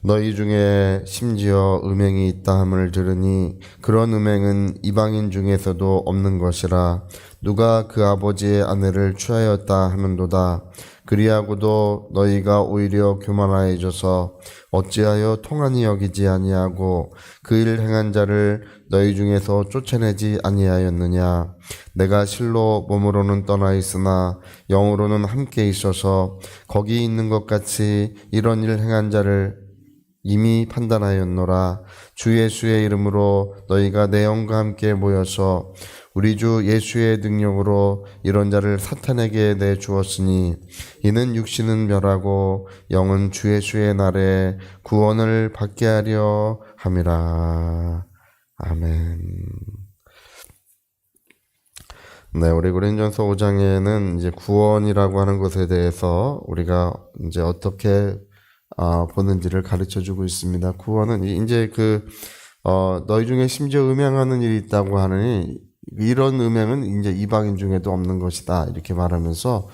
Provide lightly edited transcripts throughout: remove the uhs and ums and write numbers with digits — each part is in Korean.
너희 중에 심지어 음행이 있다 함을 들으니 그런 음행은 이방인 중에서도 없는 것이라. 누가 그 아버지의 아내를 취하였다 하는도다. 그리하고도 너희가 오히려 교만하여져서 어찌하여 통한이 여기지 아니하고 그 일 행한 자를 너희 중에서 쫓아내지 아니하였느냐. 내가 실로 몸으로는 떠나 있으나 영으로는 함께 있어서 거기 있는 것 같이 이런 일 행한 자를 이미 판단하였노라. 주 예수의 이름으로 너희가 내 영과 함께 모여서 우리 주 예수의 능력으로 이런 자를 사탄에게 내주었으니 이는 육신은 멸하고 영은 주 예수의 날에 구원을 받게 하려 함이라. 아멘. 네, 우리 고린전서 5장에는 이제 구원이라고 하는 것에 대해서 우리가 이제 어떻게 보는지를 가르쳐 주고 있습니다. 구원은 이제 너희 중에 심지어 음행하는 일이 있다고 하느니 이런 음행은 이제 이방인 중에도 없는 것이다. 이렇게 말하면서,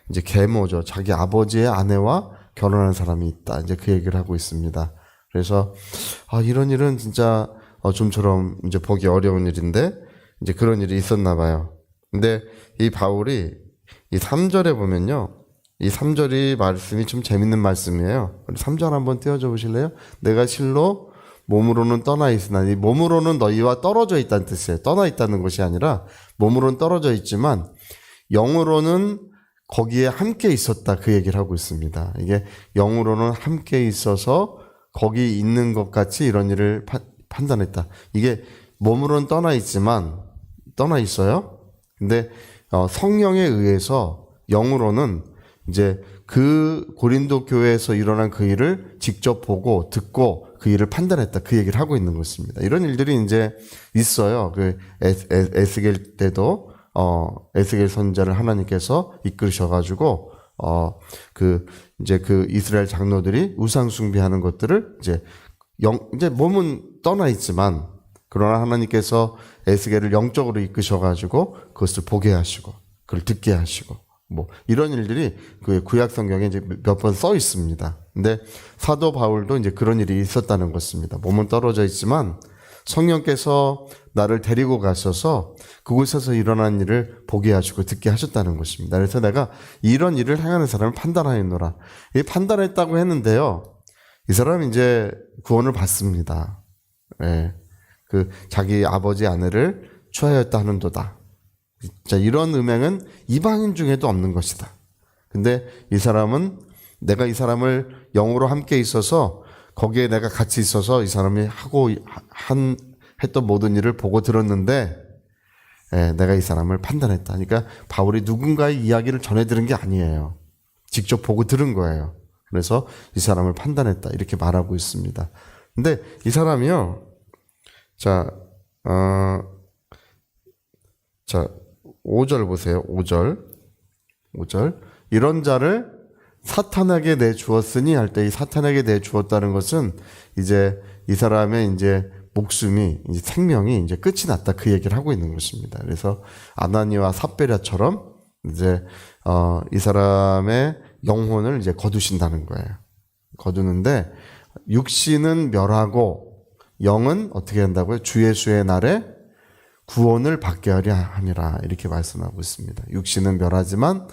이제 계모죠. 자기 아버지의 아내와 결혼한 사람이 있다. 이제 그 얘기를 하고 있습니다. 그래서, 이런 일은 진짜, 좀처럼 이제 보기 어려운 일인데, 이제 그런 일이 있었나 봐요. 근데 이 바울이 이 3절에 보면요. 이 3절이 말씀이 좀 재밌는 말씀이에요. 3절 한번 띄워줘 보실래요? 내가 실로 몸으로는 떠나 있으나, 이 몸으로는 너희와 떨어져 있다는 뜻이에요. 떠나 있다는 것이 아니라 몸으로는 떨어져 있지만 영으로는 거기에 함께 있었다, 그 얘기를 하고 있습니다. 이게 영으로는 함께 있어서 거기 있는 것 같이 이런 일을 판단했다. 이게 몸으로는 떠나 있지만 떠나 있어요. 근데 성령에 의해서 영으로는 이제 그 고린도 교회에서 일어난 그 일을 직접 보고 듣고 그 일을 판단했다, 그 얘기를 하고 있는 것입니다. 이런 일들이 이제 있어요. 그 에스겔 때도 에스겔 선지자를 하나님께서 이끌으셔가지고 이제 그 이스라엘 장로들이 우상 숭배하는 것들을 이제 몸은 떠나 있지만 그러나 하나님께서 에스겔을 영적으로 이끄셔가지고 그것을 보게 하시고 그걸 듣게 하시고 뭐 이런 일들이 그 구약 성경에 이제 몇 번 써 있습니다. 근데 사도 바울도 이제 그런 일이 있었다는 것입니다. 몸은 떨어져 있지만 성령께서 나를 데리고 가셔서 그곳에서 일어난 일을 보게 하시고 듣게 하셨다는 것입니다. 그래서 내가 이런 일을 행하는 사람을 판단하였노라. 이 판단했다고 했는데요. 이 사람은 이제 구원을 받습니다. 예. 그 자기 아버지 아내를 취하였다 하는도다. 자, 이런 음행은 이방인 중에도 없는 것이다. 근데 이 사람은 내가 이 사람을 영으로 함께 있어서 거기에 내가 같이 있어서 이 사람이 했던 모든 일을 보고 들었는데 내가 이 사람을 판단했다. 그러니까 바울이 누군가의 이야기를 전해 들은 게 아니에요. 직접 보고 들은 거예요. 그래서 이 사람을 판단했다. 이렇게 말하고 있습니다. 근데 이 사람이요. 자, 5절 보세요. 5절. 이런 자를 사탄에게 내주었으니 할 때 이 사탄에게 내주었다는 것은 이제 이 사람의 이제 목숨이 이제 생명이 이제 끝이 났다, 그 얘기를 하고 있는 것입니다. 그래서 아나니와 삽베랴처럼 이제 이 사람의 영혼을 이제 거두신다는 거예요. 거두는데 육신은 멸하고 영은 어떻게 한다고요? 주 예수의 날에 구원을 받게 하려 함이라, 이렇게 말씀하고 있습니다. 육신은 멸하지만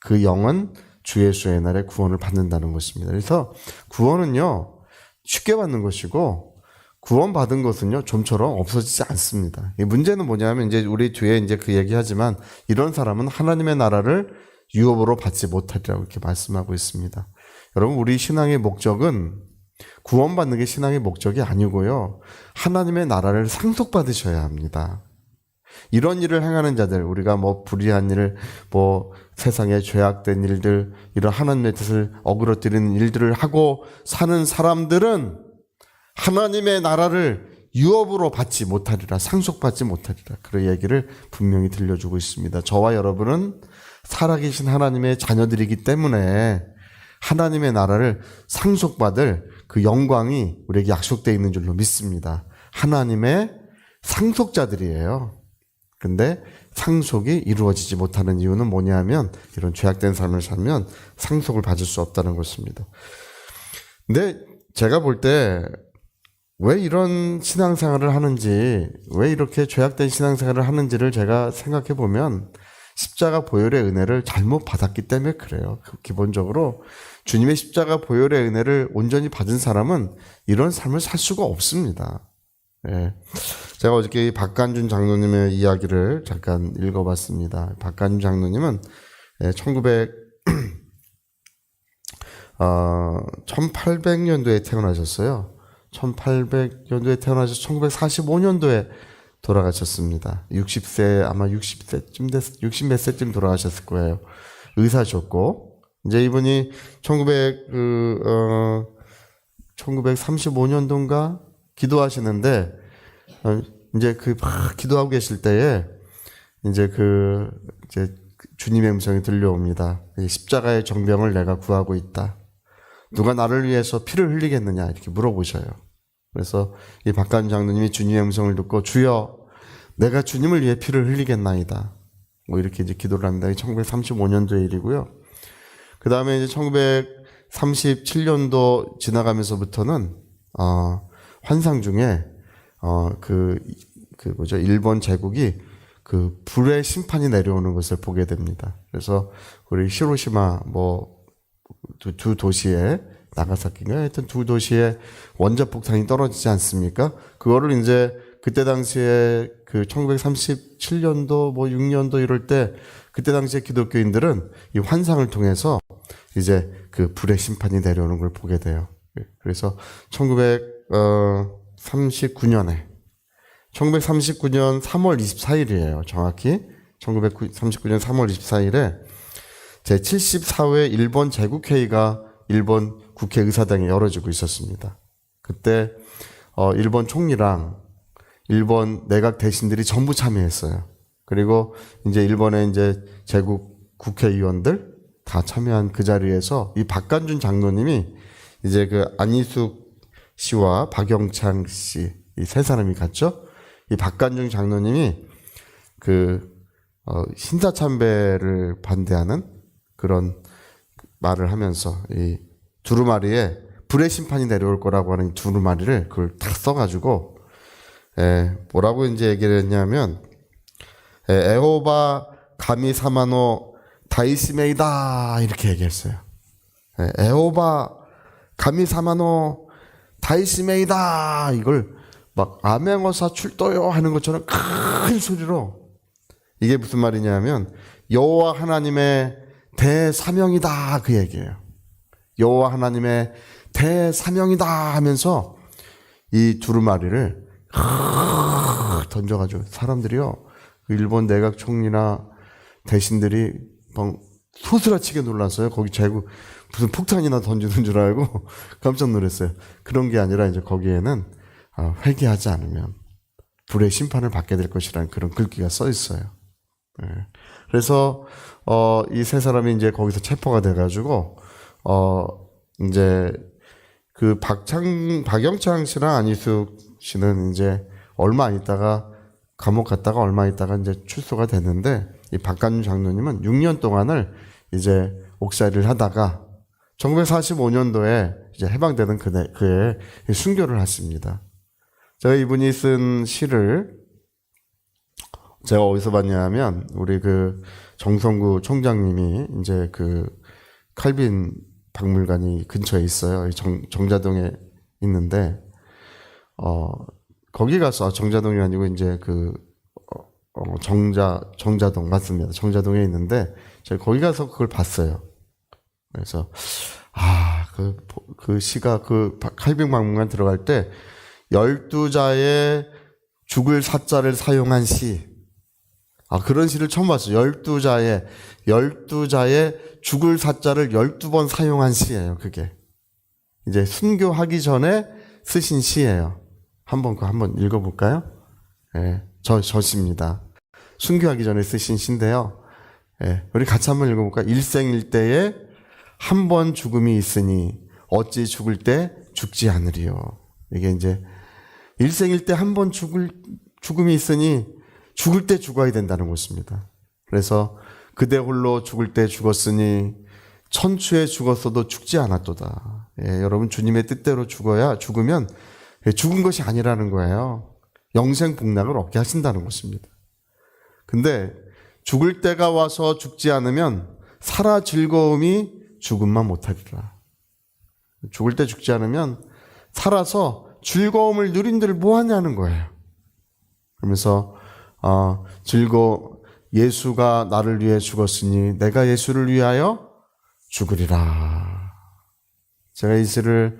그 영은 주 예수의 날에 구원을 받는다는 것입니다. 그래서 구원은요, 쉽게 받는 것이고 구원받은 것은요, 좀처럼 없어지지 않습니다. 이 문제는 뭐냐면 이제 우리 뒤에 이제 그 얘기하지만 이런 사람은 하나님의 나라를 유업으로 받지 못하리라고 이렇게 말씀하고 있습니다. 여러분, 우리 신앙의 목적은 구원받는 게 신앙의 목적이 아니고요, 하나님의 나라를 상속받으셔야 합니다. 이런 일을 행하는 자들, 우리가 뭐 불의한 일, 뭐 세상에 죄악된 일들, 이런 하나님의 뜻을 어그러뜨리는 일들을 하고 사는 사람들은 하나님의 나라를 유업으로 받지 못하리라, 상속받지 못하리라, 그런 얘기를 분명히 들려주고 있습니다. 저와 여러분은 살아계신 하나님의 자녀들이기 때문에 하나님의 나라를 상속받을 그 영광이 우리에게 약속되어 있는 줄로 믿습니다. 하나님의 상속자들이에요. 근데 상속이 이루어지지 못하는 이유는 뭐냐면 이런 죄악된 삶을 살면 상속을 받을 수 없다는 것입니다. 근데 제가 볼 때 왜 이런 신앙생활을 하는지, 왜 이렇게 죄악된 신앙생활을 하는지를 제가 생각해 보면 십자가 보혈의 은혜를 잘못 받았기 때문에 그래요. 기본적으로 주님의 십자가 보혈의 은혜를 온전히 받은 사람은 이런 삶을 살 수가 없습니다. 예. 제가 어저께 박간준 장로님의 이야기를 잠깐 읽어봤습니다. 박간준 장로님은 1800년도에 태어나셨어요. 1800년도에 태어나셔서 1945년도에 돌아가셨습니다. 60세, 아마 60 몇 세쯤 돌아가셨을 거예요. 의사셨고, 이제 이분이 1935년도인가 기도하시는데, 이제 막 기도하고 계실 때에, 이제 주님의 음성이 들려옵니다. 십자가의 정병을 내가 구하고 있다. 누가 나를 위해서 피를 흘리겠느냐 이렇게 물어보셔요. 그래서 이 박간 장로님이 주님의 음성을 듣고 주여 내가 주님을 위해 피를 흘리겠나이다. 뭐 이렇게 이제 기도를 합니다. 1935년도의 일이고요. 그 다음에 이제 1937년도 지나가면서부터는 환상 중에 일본 제국이 불의 심판이 내려오는 것을 보게 됩니다. 그래서 우리 히로시마 두 도시에 나가사키인가 하여튼 두 도시에 원자 폭탄이 떨어지지 않습니까? 그거를 이제 그때 당시에 1937년도 6년도 이럴 때 그때 당시에 기독교인들은 이 환상을 통해서 이제 불의 심판이 내려오는 걸 보게 돼요. 그래서 1939년 3월 24일이에요. 정확히 1939년 3월 24일에 제74회 일본 제국회의가 일본 국회의사당에 열어지고 있었습니다. 그때 일본 총리랑 일본 내각 대신들이 전부 참여했어요. 그리고 이제 일본의 이제 제국 국회의원들 다 참여한 그 자리에서 이 박간준 장로님이 이제 안희숙 씨와 박영창 씨 이 세 사람이 갔죠. 이 박간중 장로님이 신사참배를 반대하는 그런 말을 하면서 이 두루마리에 불의 심판이 내려올 거라고 하는 두루마리를 그걸 딱 써가지고 뭐라고 이제 얘기를 했냐면 에호바 가미 사마노 다이시메이다 이렇게 얘기했어요. 에호바 가미 사마노 다이시메이다 이걸 막 암행어사 출도요 하는 것처럼 큰 소리로 이게 무슨 말이냐면 여호와 하나님의 대사명이다 그 얘기예요. 여호와 하나님의 대사명이다 하면서 이 두루마리를 던져가지고 사람들이요 일본 내각 총리나 대신들이 막 소스라치게 놀랐어요. 거기 제국 무슨 폭탄이나 던지는 줄 알고 깜짝 놀랐어요. 그런 게 아니라 이제 거기에는 회개하지 않으면 불의 심판을 받게 될 것이라는 그런 글귀가 써 있어요. 그래서 이 세 사람이 이제 거기서 체포가 돼가지고 이제 박영창 씨랑 안희숙 씨는 이제 얼마 있다가 감옥 갔다가 얼마 있다가 이제 출소가 됐는데 이 박간준 장로님은 6년 동안을 이제 옥살이를 하다가 1945년도에 이제 해방되는 그해 순교를 하십니다. 제가 이분이 쓴 시를 제가 어디서 봤냐면 우리 정성구 총장님이 이제 칼빈 박물관이 근처에 있어요. 정자동에 있는데 거기 가서 정자동이 아니고 이제 정자동 맞습니다. 정자동에 있는데 제가 거기 가서 그걸 봤어요. 그래서 그 시가 칼빈 박물관 들어갈 때 12자의 죽을 사자를 사용한 시. 그런 시를 처음 봤어요. 12자의 죽을 사자를 12번 사용한 시예요, 그게. 이제 순교하기 전에 쓰신 시예요. 한번 읽어볼까요? 저 시입니다. 순교하기 전에 쓰신 시인데요. 우리 같이 한번 읽어볼까요? 일생일대에 한 번 죽음이 있으니 어찌 죽을 때 죽지 않으리요. 이게 이제 일생일대 한 번 죽음이 있으니 죽을 때 죽어야 된다는 것입니다. 그래서 그대 홀로 죽을 때 죽었으니 천추에 죽었어도 죽지 않았도다. 여러분 주님의 뜻대로 죽으면 죽은 것이 아니라는 거예요. 영생 복락을 얻게 하신다는 것입니다. 근데 죽을 때가 와서 죽지 않으면 살아 즐거움이 죽음만 못하리라. 죽을 때 죽지 않으면 살아서 즐거움을 누린들 뭐하냐는 거예요. 그러면서 예수가 나를 위해 죽었으니 내가 예수를 위하여 죽으리라. 제가 이 시를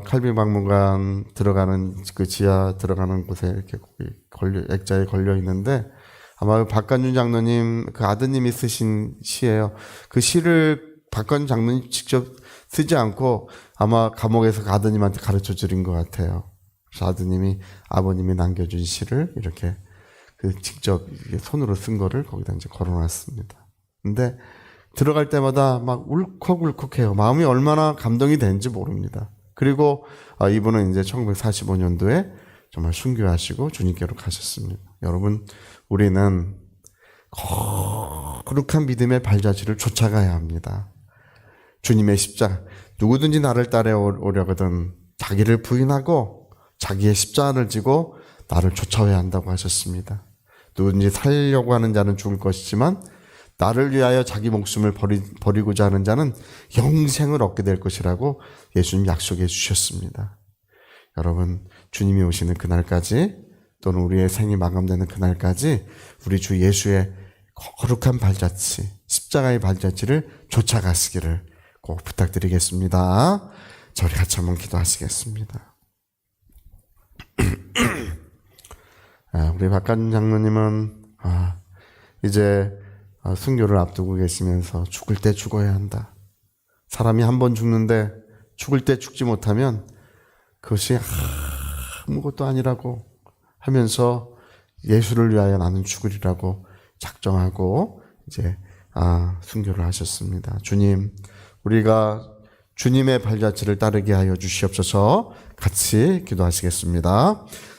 칼빈 박물관 들어가는 그 지하 들어가는 곳에 이렇게 액자에 걸려 있는데 아마 박관준 장로님 그 아드님이 쓰신 시예요. 그 시를 박관준 장로님 직접 쓰지 않고 아마 감옥에서 그 아드님한테 가르쳐 드린 것 같아요. 그래서 아드님이 아버님이 남겨준 시를 이렇게 직접 손으로 쓴 거를 거기다 이제 걸어놨습니다. 근데 들어갈 때마다 막 울컥울컥해요. 마음이 얼마나 감동이 되는지 모릅니다. 그리고 이분은 이제 1945년도에 정말 순교하시고 주님께로 가셨습니다. 여러분, 우리는 거룩한 믿음의 발자취를 쫓아가야 합니다. 주님의 십자가, 누구든지 나를 따라오려거든 자기를 부인하고 자기의 십자가를 지고 나를 쫓아와야 한다고 하셨습니다. 누구든지 살려고 하는 자는 죽을 것이지만 나를 위하여 자기 목숨을 버리고자 하는 자는 영생을 얻게 될 것이라고 예수님 약속해 주셨습니다. 여러분, 주님이 오시는 그날까지 또는 우리의 생이 마감되는 그날까지 우리 주 예수의 거룩한 발자취, 십자가의 발자취를 쫓아가시기를 꼭 부탁드리겠습니다. 저희 같이 한번 기도하시겠습니다. 우리 박관준 장로님은 이제 순교를 앞두고 계시면서 죽을 때 죽어야 한다. 사람이 한 번 죽는데 죽을 때 죽지 못하면 그것이 아무것도 아니라고 하면서 예수를 위하여 나는 죽으리라고 작정하고 이제 순교를 하셨습니다. 주님, 우리가 주님의 발자취를 따르게 하여 주시옵소서. 같이 기도하시겠습니다.